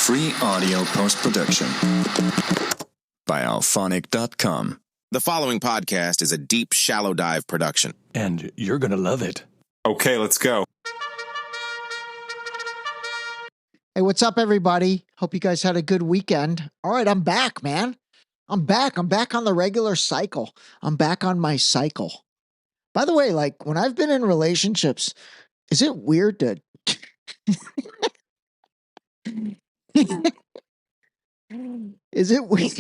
Free audio post-production by alphonic.com. The following podcast is a deep, shallow dive production. And you're going to love it. Okay, let's go. Hey, what's up, everybody? Hope you guys had a good weekend. All right, I'm back, man. I'm back. I'm back on the regular cycle. I'm back on my cycle. By the way, like, when I've been in relationships, is it weird to... Is it weird?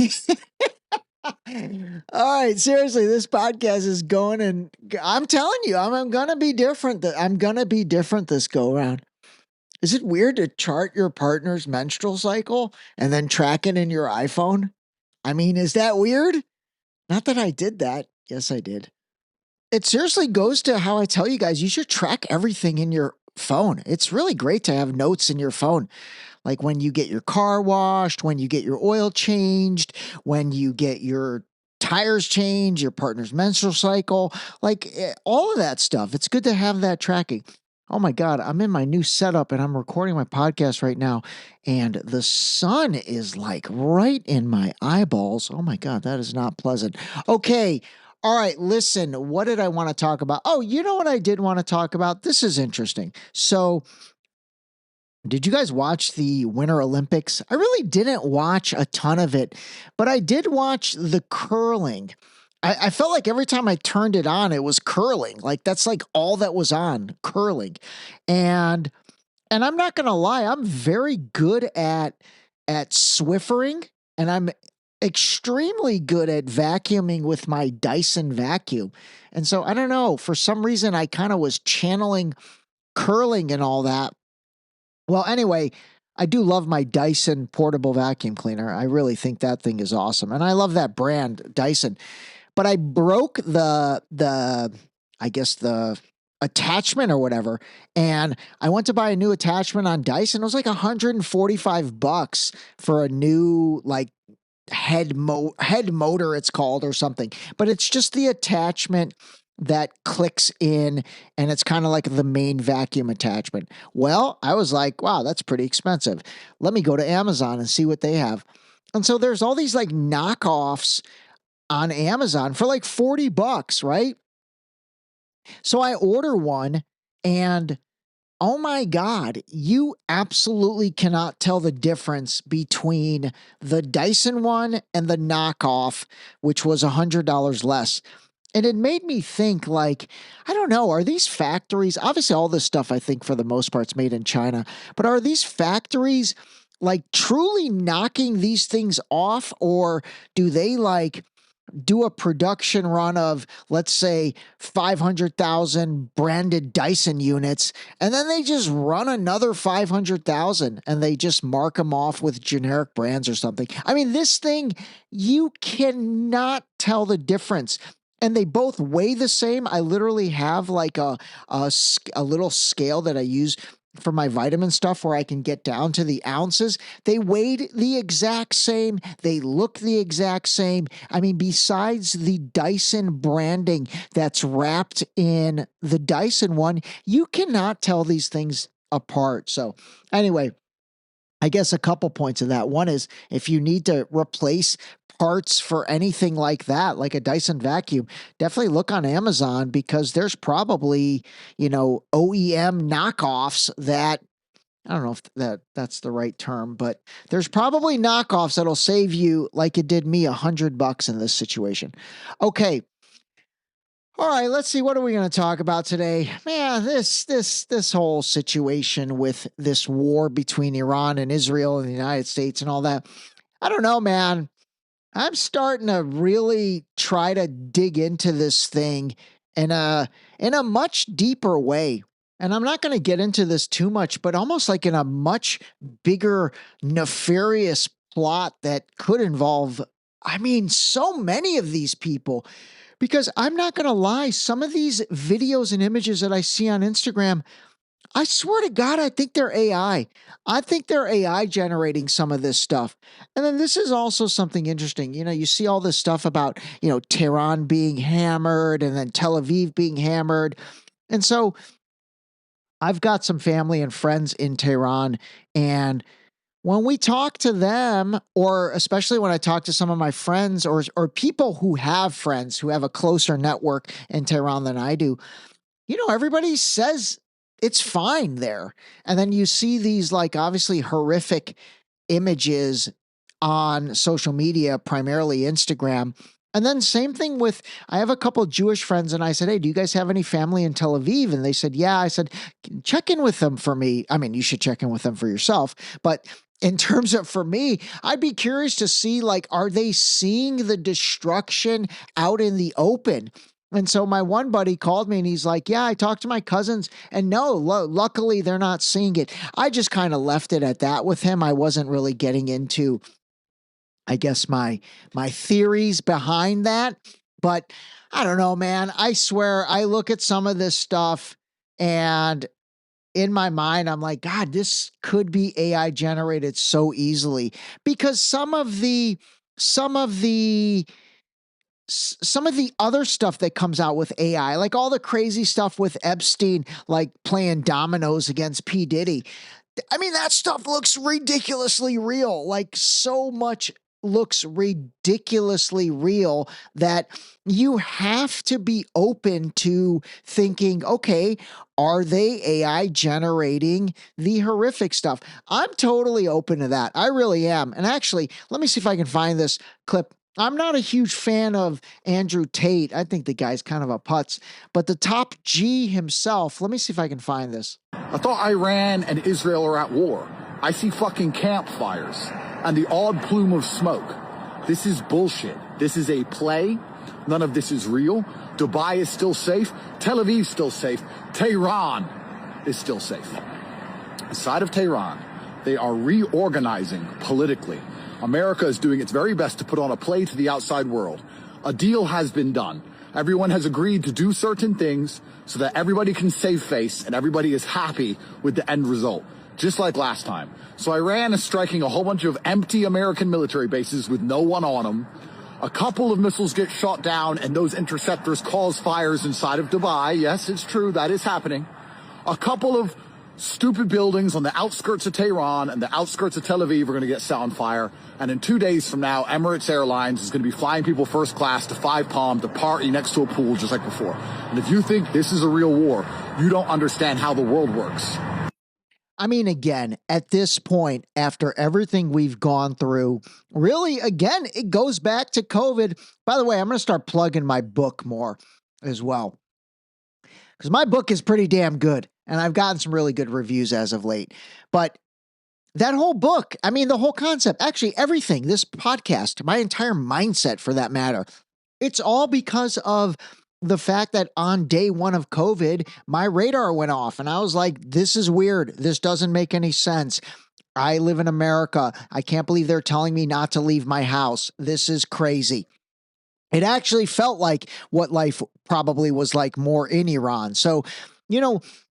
All right, seriously, this podcast is going, and I'm telling you, I'm going to be different. I'm going to be different this go around. Is it weird to chart your partner's menstrual cycle and then track it in your iPhone? I mean, is that weird? Not that I did that. Yes, I did. It seriously goes to how I tell you guys, you should track everything in your phone. It's really great to have notes in your phone. Like when you get your car washed, when you get your oil changed, when you get your tires changed, your partner's menstrual cycle, like all of that stuff. It's good to have that tracking. Oh my God, I'm in my new setup and I'm recording my podcast right now, and the sun is like right in my eyeballs. Oh my God, that is not pleasant. Okay. All right, listen, what did I want to talk about? Oh, you know what I did want to talk about? This is interesting. So, did you guys watch the Winter Olympics? I really didn't watch a ton of it, but I did watch the curling. I felt like every time I turned it on, it was curling. Like that's like all that was on, curling. And I'm not gonna lie, I'm very good at Swiffering, and I'm extremely good at vacuuming with my Dyson vacuum. And so I don't know, for some reason I kind of was channeling curling and all that. Well, anyway, I do love my Dyson portable vacuum cleaner. I really think that thing is awesome. And I love that brand, Dyson. But I broke the attachment or whatever. And I went to buy a new attachment on Dyson. It was like $145 for a new, like, head motor, it's called, or something. But it's just the attachment that clicks in, and it's kind of like the main vacuum attachment. Well, I was like, wow, that's pretty expensive. Let me go to Amazon and see what they have. And so there's all these like knockoffs on Amazon for like $40, right? So I order one, and oh my God, you absolutely cannot tell the difference between the Dyson one and the knockoff, which was $100 less. And it made me think, like, I don't know, are these factories, obviously all this stuff I think for the most part is made in China, but are these factories like truly knocking these things off, or do they like do a production run of, let's say, 500,000 branded Dyson units, and then they just run another 500,000 and they just mark them off with generic brands or something? I mean, this thing, you cannot tell the difference. And they both weigh the same. I literally have like a little scale that I use for my vitamin stuff where I can get down to the ounces. They weighed the exact same. They look the exact same. I mean, besides the Dyson branding that's wrapped in the Dyson one, you cannot tell these things apart. So anyway, I guess a couple points of that. One is, if you need to replace parts for anything like that, like a Dyson vacuum, definitely look on Amazon, because there's probably, OEM knockoffs that, I don't know if that's the right term, but there's probably knockoffs that'll save you, like it did me, $100 in this situation. Okay. All right, let's see. What are we going to talk about today? Man, this whole situation with this war between Iran and Israel and the United States and all that. I don't know, man. I'm starting to really try to dig into this thing in a much deeper way. And I'm not going to get into this too much, but almost like in a much bigger, nefarious plot that could involve, so many of these people. Because I'm not going to lie, some of these videos and images that I see on Instagram, I swear to God, I think they're AI. I think they're AI generating some of this stuff. And then this is also something interesting. You see all this stuff about, Tehran being hammered and then Tel Aviv being hammered. And so I've got some family and friends in Tehran, and when we talk to them, or especially when I talk to some of my friends or people who have friends who have a closer network in Tehran than I do, everybody says it's fine there. And then you see these like obviously horrific images on social media, primarily Instagram. And then same thing with, I have a couple of Jewish friends and I said, hey, do you guys have any family in Tel Aviv? And they said, yeah. I said, check in with them for me. I mean, you should check in with them for yourself, but in terms of for me, I'd be curious to see, like, are they seeing the destruction out in the open? And so my one buddy called me and he's like, yeah, I talked to my cousins and no, luckily they're not seeing it. I just kind of left it at that with him. I wasn't really getting into, I guess, my theories behind that, but I don't know, man. I swear I look at some of this stuff and in my mind, I'm like, God, this could be AI generated so easily because some of the other stuff that comes out with AI, like all the crazy stuff with Epstein, like playing dominoes against P. Diddy. I mean, that stuff looks ridiculously real. Like so much looks ridiculously real that you have to be open to thinking, okay, are they AI generating the horrific stuff? I'm totally open to that. I really am. And actually, let me see if I can find this clip. I'm not a huge fan of Andrew Tate. I think the guy's kind of a putz, but the top G himself, let me see if I can find this. I thought Iran and Israel are at war. I see fucking campfires and the odd plume of smoke. This is bullshit. This is a play. None of this is real. Dubai is still safe. Tel Aviv is still safe. Tehran is still safe. Inside of Tehran, they are reorganizing politically. America is doing its very best to put on a play to the outside world. A deal has been done. Everyone has agreed to do certain things so that everybody can save face and everybody is happy with the end result, just like last time. So Iran is striking a whole bunch of empty American military bases with no one on them. A couple of missiles get shot down and those interceptors cause fires inside of Dubai. Yes, it's true. That is happening. A couple of stupid buildings on the outskirts of Tehran and the outskirts of Tel Aviv are going to get set on fire. And in 2 days from now, Emirates Airlines is going to be flying people first class to Five Palm to party next to a pool just like before. And if you think this is a real war, you don't understand how the world works. I mean, again, at this point, after everything we've gone through, really, again, it goes back to COVID. By the way, I'm going to start plugging my book more as well, because my book is pretty damn good. And I've gotten some really good reviews as of late. But that whole book, I mean, the whole concept, actually everything, this podcast, my entire mindset for that matter, it's all because of the fact that on day one of COVID, my radar went off and I was like, this is weird. This doesn't make any sense. I live in America. I can't believe they're telling me not to leave my house. This is crazy. It actually felt like what life probably was like more in Iran. So,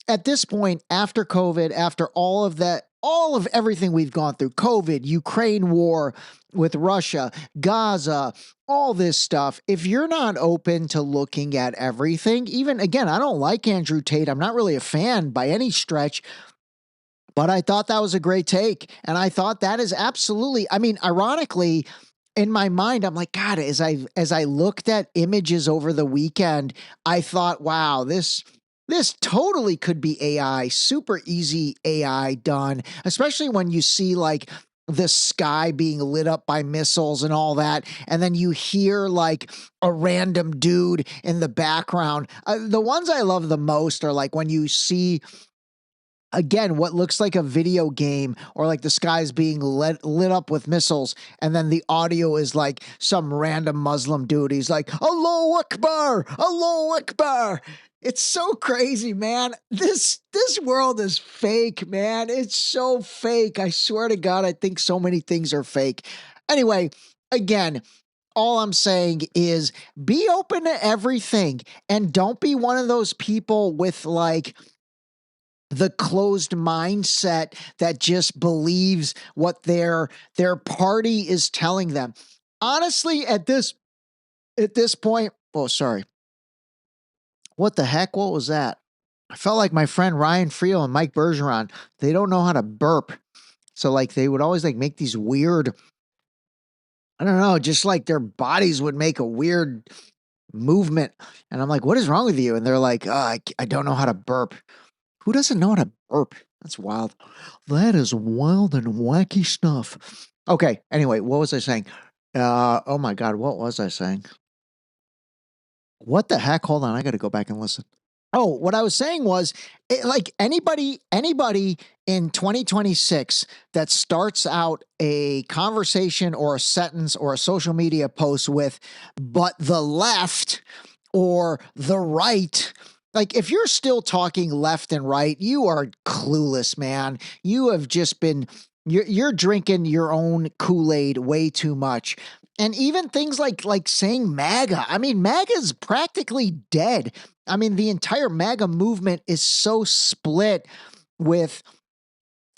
at this point, after COVID, after all of that, all of everything we've gone through, COVID, Ukraine war with Russia, Gaza, all this stuff, if you're not open to looking at everything, even again, I don't like Andrew Tate. I'm not really a fan by any stretch, but I thought that was a great take. And I thought that is absolutely, I mean, ironically, in my mind, I'm like, God, as I looked at images over the weekend, I thought, wow, this totally could be AI, super easy AI done, especially when you see like the sky being lit up by missiles and all that. And then you hear like a random dude in the background. The ones I love the most are like when you see, again, what looks like a video game or like the sky's being lit up with missiles. And then the audio is like some random Muslim dude. He's like, Allahu Akbar, Allahu Akbar. It's so crazy, man. This world is fake, man. It's so fake. I swear to God, I think so many things are fake. Anyway, again, all I'm saying is be open to everything and don't be one of those people with like the closed mindset that just believes what their party is telling them. Honestly, at this point, oh, sorry. What the heck? What was that? I felt like my friend Ryan Friel and Mike Bergeron, they don't know how to burp. So like they would always like make these weird, I don't know, just like their bodies would make a weird movement. And I'm like, what is wrong with you? And they're like, oh, I don't know how to burp. Who doesn't know how to burp? That's wild. That is wild and wacky stuff. Okay. Anyway, what was I saying? Oh my God. What was I saying? What the heck? Hold on. I got to go back and listen. Oh, what I was saying was like anybody in 2026 that starts out a conversation or a sentence or a social media post with, but the left or the right, like if you're still talking left and right, you are clueless, man. You have just been, you're drinking your own Kool-Aid way too much. And even things like saying MAGA. I mean, MAGA is practically dead. I mean, the entire MAGA movement is so split with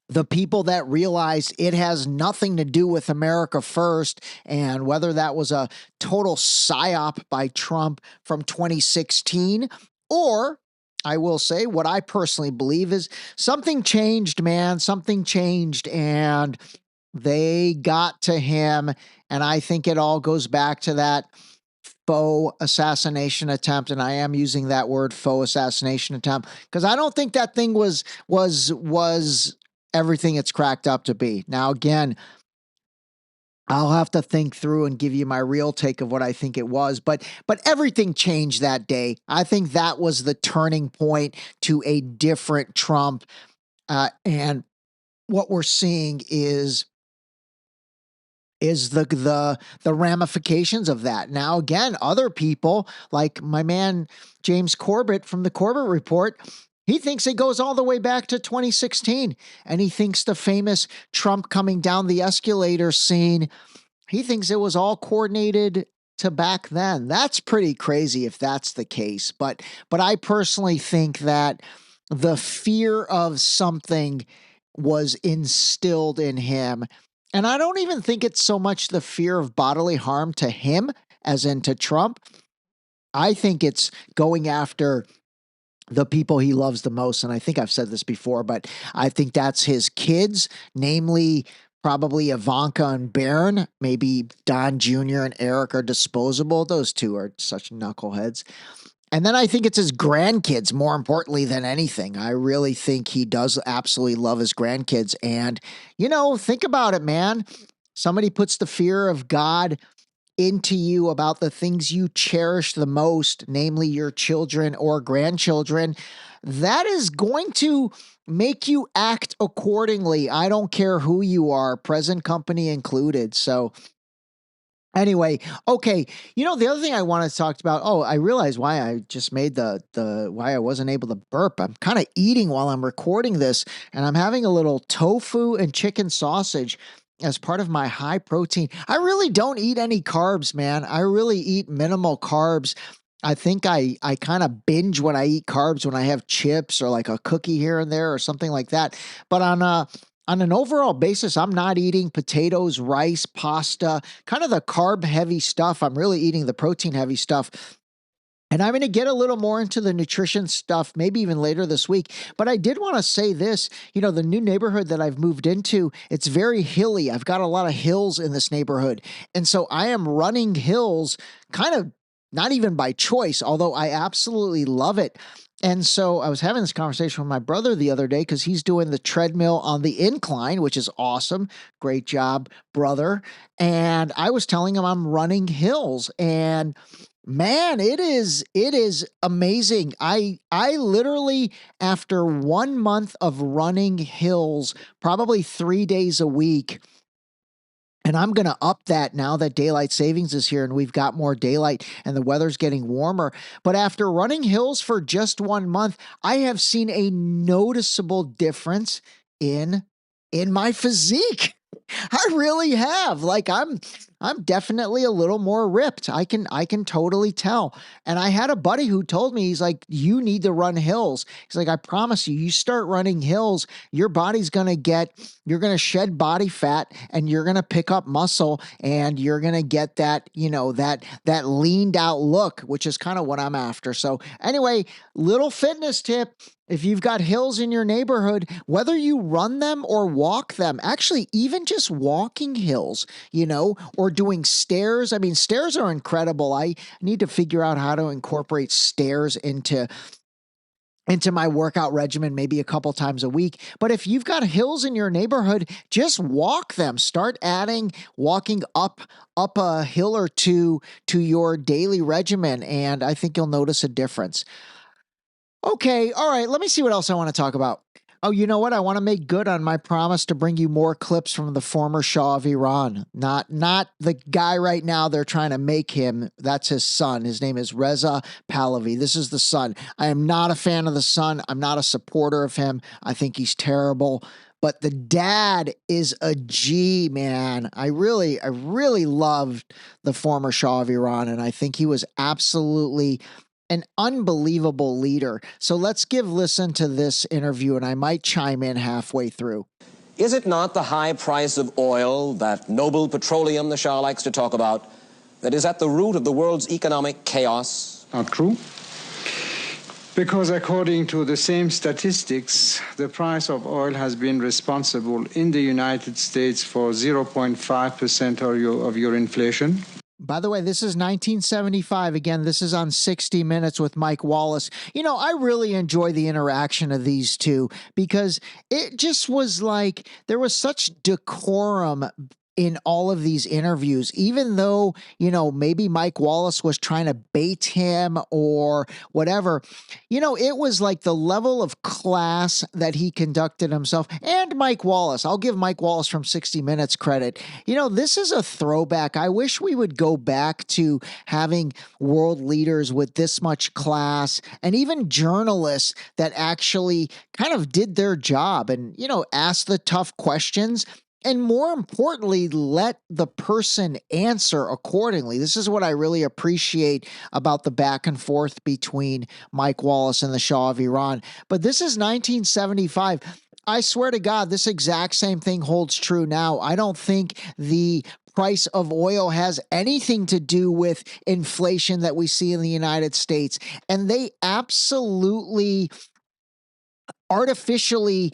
the people that realize it has nothing to do with America first, and whether that was a total psyop by Trump from 2016, or I will say what I personally believe is something changed, man. Something changed, and they got to him. And I think it all goes back to that faux assassination attempt. And I am using that word, faux assassination attempt, because I don't think that thing was everything it's cracked up to be. Now, again, I'll have to think through and give you my real take of what I think it was, but everything changed that day. I think that was the turning point to a different Trump. And what we're seeing is the ramifications of that. Now, again, other people like my man James Corbett from the Corbett Report, he thinks it goes all the way back to 2016, and he thinks the famous Trump coming down the escalator scene, he thinks it was all coordinated to back then. That's pretty crazy if that's the case, but I personally think that the fear of something was instilled in him. And I don't even think it's so much the fear of bodily harm to him as in to Trump. I think it's going after the people he loves the most. And I think I've said this before, but I think that's his kids, namely probably Ivanka and Barron. Maybe Don Jr. and Eric are disposable. Those two are such knuckleheads. And then I think it's his grandkids, more importantly than anything. I really think he does absolutely love his grandkids. And, think about it, man. Somebody puts the fear of God into you about the things you cherish the most, namely your children or grandchildren. That is going to make you act accordingly. I don't care who you are, present company included. So, anyway, okay. The other thing I wanted to talk about, I realized why I just made why I wasn't able to burp. I'm kind of eating while I'm recording this, and I'm having a little tofu and chicken sausage as part of my high protein. I really don't eat any carbs, man. I really eat minimal carbs. I think I kind of binge when I eat carbs, when I have chips or like a cookie here and there or something like that. But on an overall basis, I'm not eating potatoes, rice, pasta, kind of the carb heavy stuff. I'm really eating the protein heavy stuff. And I'm going to get a little more into the nutrition stuff, maybe even later this week. But I did want to say this, the new neighborhood that I've moved into, it's very hilly. I've got a lot of hills in this neighborhood. And so I am running hills kind of not even by choice, although I absolutely love it. And so I was having this conversation with my brother the other day because he's doing the treadmill on the incline, which is awesome. Great job, brother. And I was telling him I'm running hills, and man, it is amazing. I literally, after 1 month of running hills, probably 3 days a week, and I'm going to up that now that daylight savings is here and we've got more daylight and the weather's getting warmer. But after running hills for just 1 month, I have seen a noticeable difference in my physique. I really have. Like I'm definitely a little more ripped. I can totally tell. And I had a buddy who told me, he's like, you need to run hills. He's like, I promise you, you start running hills, your body's you're going to shed body fat and you're going to pick up muscle and you're going to get that, that leaned out look, which is kind of what I'm after. So anyway, little fitness tip. If you've got hills in your neighborhood, whether you run them or walk them, actually, even just walking hills, or doing stairs. I mean, stairs are incredible. I need to figure out how to incorporate stairs into my workout regimen, maybe a couple times a week. But if you've got hills in your neighborhood, just walk them. Start adding walking up a hill or two to your daily regimen, and I think you'll notice a difference. Okay, all right, let me see what else I want to talk about. Oh, you know what? I want to make good on my promise to bring you more clips from the former Shah of Iran. Not the guy right now they're trying to make him. That's his son. His name is Reza Pahlavi. This is the son. I am not a fan of the son. I'm not a supporter of him. I think he's terrible. But the dad is a G, man. I really loved the former Shah of Iran, and I think he was absolutely an unbelievable leader. So let's listen to this interview, and I might chime in halfway through. Is it not the high price of oil, that noble petroleum the Shah likes to talk about, that is at the root of the world's economic chaos? Not true. Because according to the same statistics, the price of oil has been responsible in the United States for 0.5% of your inflation. By the way, this is 1975. Again, this is on 60 Minutes with Mike Wallace. I really enjoy the interaction of these two because it just was like there was such decorum in all of these interviews, even though, maybe Mike Wallace was trying to bait him or whatever, it was like the level of class that he conducted himself. And Mike Wallace, I'll give Mike Wallace from 60 Minutes credit. This is a throwback. I wish we would go back to having world leaders with this much class and even journalists that actually kind of did their job and, asked the tough questions. And more importantly, let the person answer accordingly. This is what I really appreciate about the back and forth between Mike Wallace and the Shah of Iran. But this is 1975. I swear to God, this exact same thing holds true now. I don't think the price of oil has anything to do with inflation that we see in the United States. And they absolutely artificially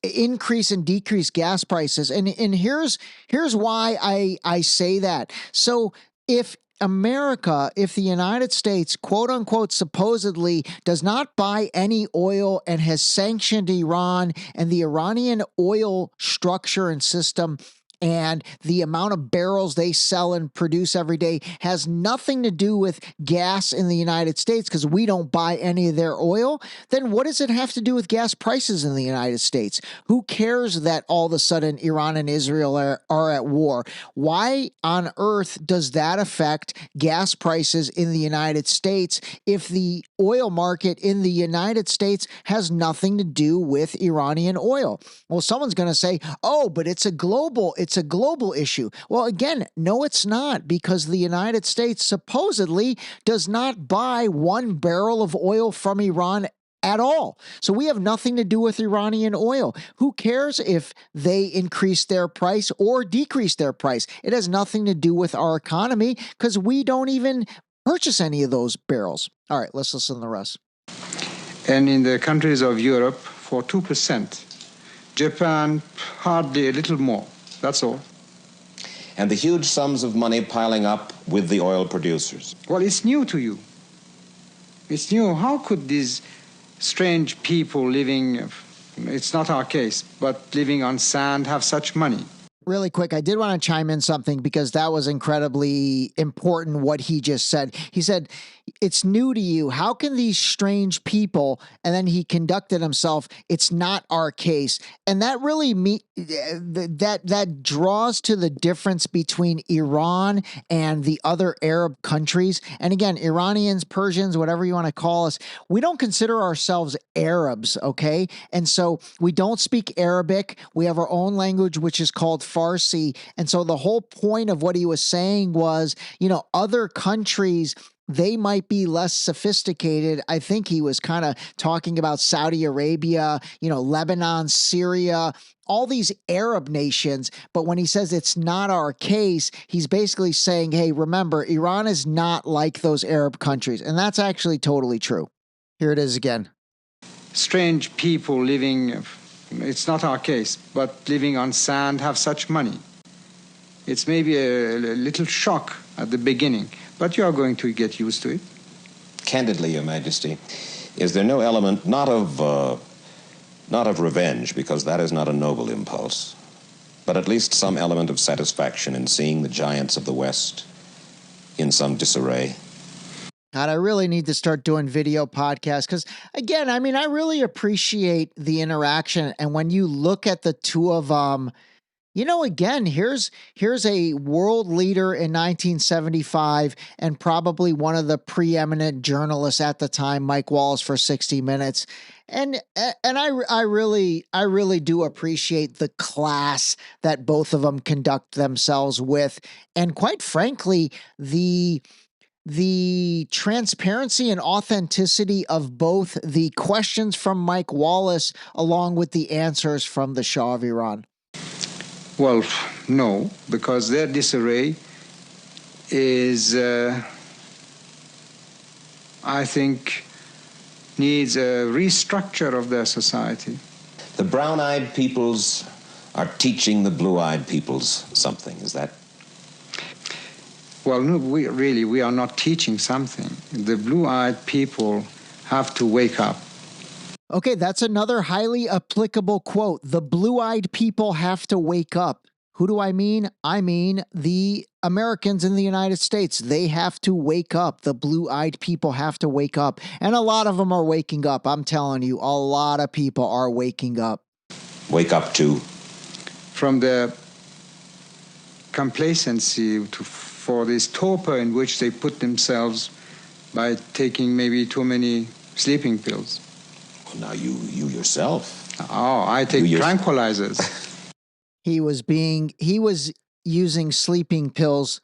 increase and decrease gas prices. And here's why I say that. So if the United States, quote unquote, supposedly does not buy any oil and has sanctioned Iran and the Iranian oil structure and system and the amount of barrels they sell and produce every day has nothing to do with gas in the United States because we don't buy any of their oil, then what does it have to do with gas prices in the United States? Who cares that all of a sudden Iran and Israel are at war? Why on earth does that affect gas prices in the United States if the oil market in the United States has nothing to do with Iranian oil? Well, someone's going to say, oh, but it's a global issue. Well, again, no, it's not, because the United States supposedly does not buy 1 barrel of oil from Iran at all. So we have nothing to do with Iranian oil. Who cares if they increase their price or decrease their price? It has nothing to do with our economy because we don't even purchase any of those barrels. All right, let's listen to the rest. And in the countries of Europe, for 2%. Japan, hardly a little more. That's all. And the huge sums of money piling up with the oil producers. Well, it's new to you. It's new. How could these strange people living, it's not our case, but living on sand have such money? Really quick, I did want to chime in something because that was incredibly important what he just said. He said, it's new to you. How can these strange people, and then he conducted himself, it's not our case. And that really that draws to the difference between Iran and the other Arab countries. And again, Iranians, Persians, whatever you want to call us, we don't consider ourselves Arabs, okay? And so we don't speak Arabic. We have our own language, which is called Farsi. And so the whole point of what he was saying was, other countries, they might be less sophisticated. I think he was kind of talking about Saudi Arabia, Lebanon, Syria, all these Arab nations. But when he says it's not our case, he's basically saying, hey, remember, Iran is not like those Arab countries. And that's actually totally true. Here it is again. strange people living, it's not our case, but living on sand have such money. It's maybe a little shock at the beginning, but you are going to get used to it. Candidly, Your Majesty, is there no element, not of revenge, because that is not a noble impulse, but at least some element of satisfaction in seeing the giants of the West in some disarray? God, I really need to start doing video podcasts because, again, I mean, I really appreciate the interaction. And when you look at the two of them, you know, again, here's a world leader in 1975 and probably one of the preeminent journalists at the time, Mike Wallace for 60 Minutes. And I really do appreciate the class that both of them conduct themselves with. And quite frankly, the transparency and authenticity of both the questions from Mike Wallace along with the answers from the Shah of Iran. Well, no, because their disarray is, I think, needs a restructure of their society. The brown-eyed peoples are teaching the blue-eyed peoples something. Is that? Well, no, we are not teaching something. The blue-eyed people have to wake up. Okay, that's another highly applicable quote. The blue-eyed people have to wake up. Who do I mean? I mean the Americans in the United States. They have to wake up. The blue-eyed people have to wake up. And a lot of them are waking up. I'm telling you, a lot of people are waking up. Wake up to? From the complacency for this torpor in which they put themselves by taking maybe too many sleeping pills. Well, now you yourself. Oh, I take tranquilizers. He was using sleeping pills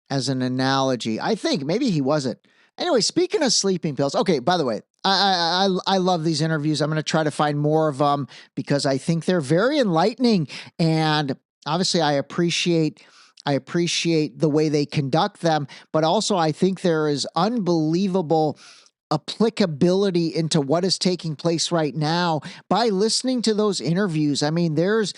as an analogy. I think maybe he wasn't. Anyway, speaking of sleeping pills. Okay, by the way, I love these interviews. I'm going to try to find more of them because I think they're very enlightening. And obviously I appreciate the way they conduct them, but also I think there is unbelievable applicability into what is taking place right now by listening to those interviews. I mean, there's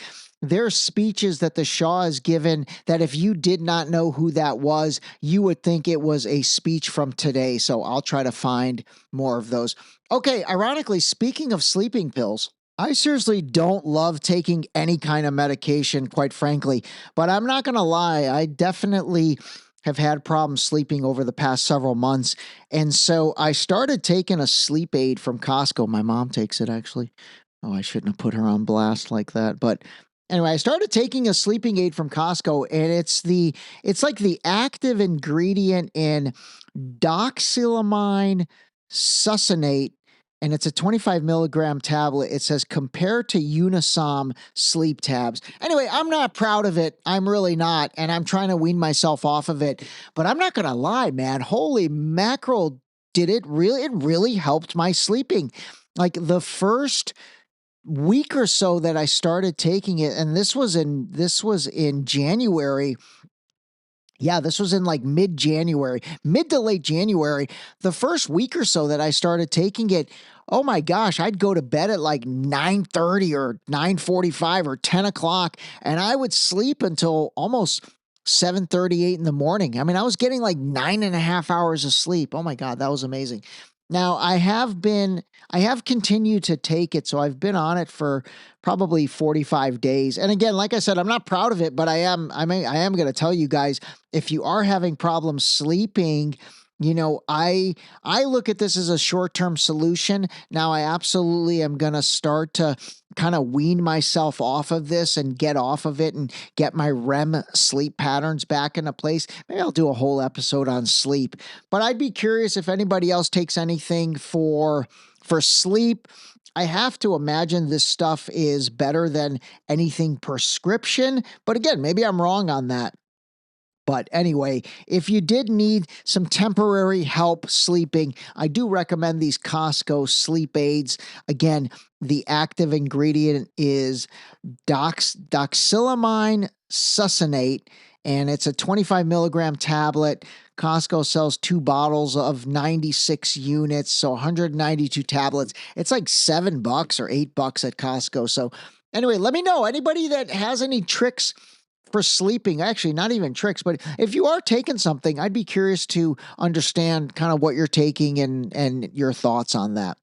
speeches that the Shah has given that if you did not know who that was, you would think it was a speech from today. So I'll try to find more of those. Okay, ironically, speaking of sleeping pills, I seriously don't love taking any kind of medication, quite frankly, but I'm not going to lie. I definitely have had problems sleeping over the past several months. And so I started taking a sleep aid from Costco. My mom takes it, actually. Oh, I shouldn't have put her on blast like that. But anyway, I started taking a sleeping aid from Costco, and it's like the active ingredient in doxylamine succinate, and it's a 25 milligram tablet. It says compared to Unisom sleep tabs. Anyway, I'm not proud of it. I'm really not. And I'm trying to wean myself off of it. But I'm not going to lie, man. Holy mackerel, it really helped my sleeping. Like the first week or so that I started taking it, and this was in January. Yeah, this was in like mid to late January. The first week or so that I started taking it, oh my gosh, I'd go to bed at like 9:30 or 9:45 or 10 o'clock, and I would sleep until almost 7:38 in the morning. I mean, I was getting like 9.5 hours of sleep. Oh my God, that was amazing. Now, I have continued to take it, so I've been on it for probably 45 days. And again, like I said, I'm not proud of it, but I am going to tell you guys, if you are having problems sleeping, you know, I look at this as a short-term solution. Now, I absolutely am going to start to kind of wean myself off of this and get off of it and get my REM sleep patterns back into place. Maybe I'll do a whole episode on sleep, but I'd be curious if anybody else takes anything for sleep. I have to imagine this stuff is better than anything prescription, but again, maybe I'm wrong on that. But anyway, if you did need some temporary help sleeping, I do recommend these Costco sleep aids. Again, the active ingredient is doxylamine succinate, and it's a 25 milligram tablet. Costco sells 2 bottles of 96 units, so 192 tablets. It's like $7 or $8 at Costco. So anyway, let me know, anybody that has any tricks for sleeping. Actually, not even tricks, but if you are taking something, I'd be curious to understand kind of what you're taking and your thoughts on that.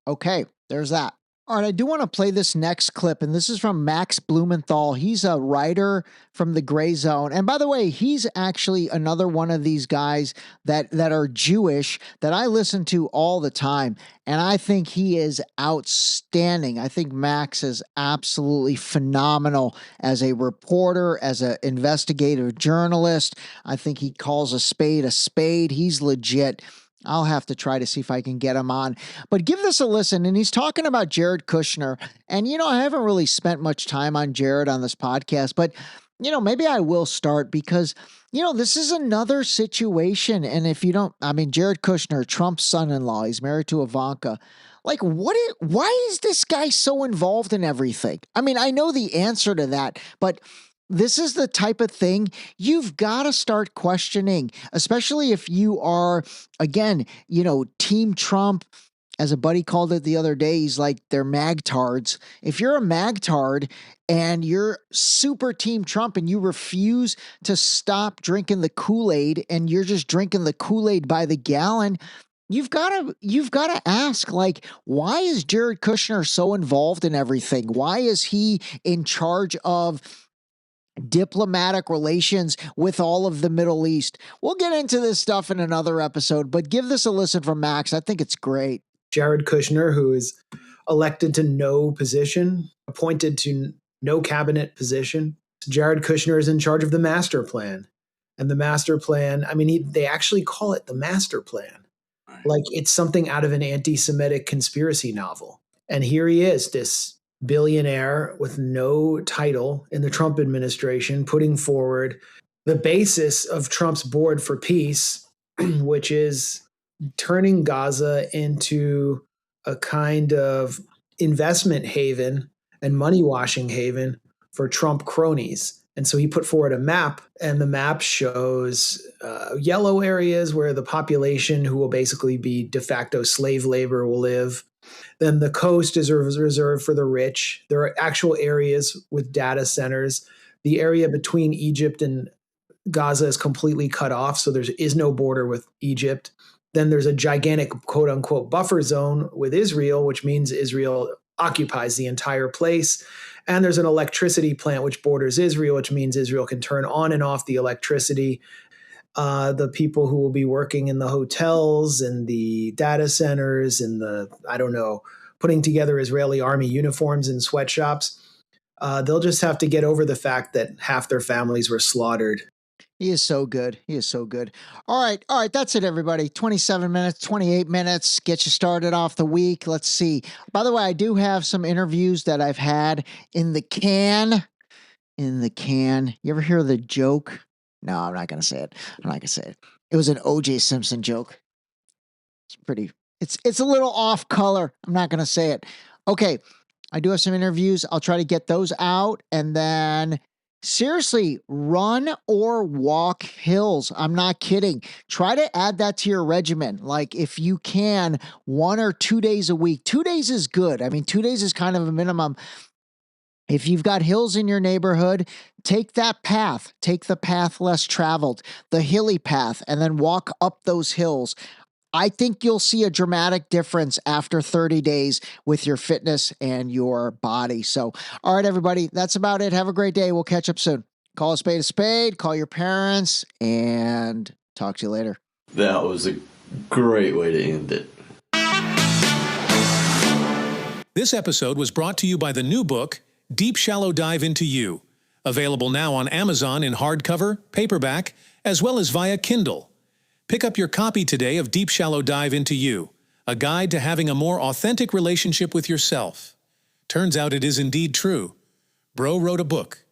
Okay, there's that. All right, I do want to play this next clip, and this is from Max Blumenthal. He's a writer from the Gray Zone. And by the way, he's actually another one of these guys that are Jewish that I listen to all the time. And I think he is outstanding. I think Max is absolutely phenomenal as a reporter, as an investigative journalist. I think he calls a spade a spade. He's legit. I'll have to try to see if I can get him on. But give this a listen. And he's talking about Jared Kushner. And, I haven't really spent much time on Jared on this podcast, but, maybe I will start because, this is another situation. And if you don't, Jared Kushner, Trump's son-in-law, he's married to Ivanka. Like, why is this guy so involved in everything? I know the answer to that, but this is the type of thing you've got to start questioning, especially if you are, again, Team Trump, as a buddy called it the other day. He's like, they're magtards. If you're a magtard and you're super Team Trump and you refuse to stop drinking the Kool-Aid and you're just drinking the Kool-Aid by the gallon, you've got to ask, like, why is Jared Kushner so involved in everything? Why is he in charge of diplomatic relations with all of the Middle East? We'll get into this stuff in another episode, but give this a listen from Max. I think it's great. Jared Kushner, who is elected to no position, appointed to no cabinet position. Jared Kushner is in charge of the master plan. And the master plan, they actually call it the master plan. Like it's something out of an anti-Semitic conspiracy novel. And here he is, this billionaire with no title in the Trump administration, putting forward the basis of Trump's Board for Peace, which is turning Gaza into a kind of investment haven and money washing haven for Trump cronies. And so he put forward a map, and the map shows yellow areas where the population, who will basically be de facto slave labor, will live. Then the coast is reserved for the rich. There are actual areas with data centers. The area between Egypt and Gaza is completely cut off, so there is no border with Egypt. Then there's a gigantic quote-unquote buffer zone with Israel, which means Israel occupies the entire place. And there's an electricity plant which borders Israel, which means Israel can turn on and off the electricity. The people who will be working in the hotels and the data centers and putting together Israeli army uniforms in sweatshops, they'll just have to get over the fact that half their families were slaughtered. He is so good. He is so good. All right. That's it, everybody. 27 minutes, 28 minutes. Get you started off the week. Let's see. By the way, I do have some interviews that I've had in the can. You ever hear the joke? No, I'm not going to say it. It was an O.J. Simpson joke. It's a little off color. I'm not going to say it. Okay. I do have some interviews. I'll try to get those out. And then seriously, run or walk hills. I'm not kidding. Try to add that to your regimen. Like if you can, 1 or 2 days a week. 2 days is good. 2 days is kind of a minimum. If you've got hills in your neighborhood, take that path. Take the path less traveled, the hilly path, and then walk up those hills. I think you'll see a dramatic difference after 30 days with your fitness and your body. So, all right, everybody, that's about it. Have a great day. We'll catch up soon. Call a spade, call your parents, and talk to you later. That was a great way to end it. This episode was brought to you by the new book, Deep Shallow Dive Into You, available now on Amazon in hardcover, paperback, as well as via Kindle. Pick up your copy today of Deep Shallow Dive Into You, a guide to having a more authentic relationship with yourself. Turns out it is indeed true. Bro wrote a book.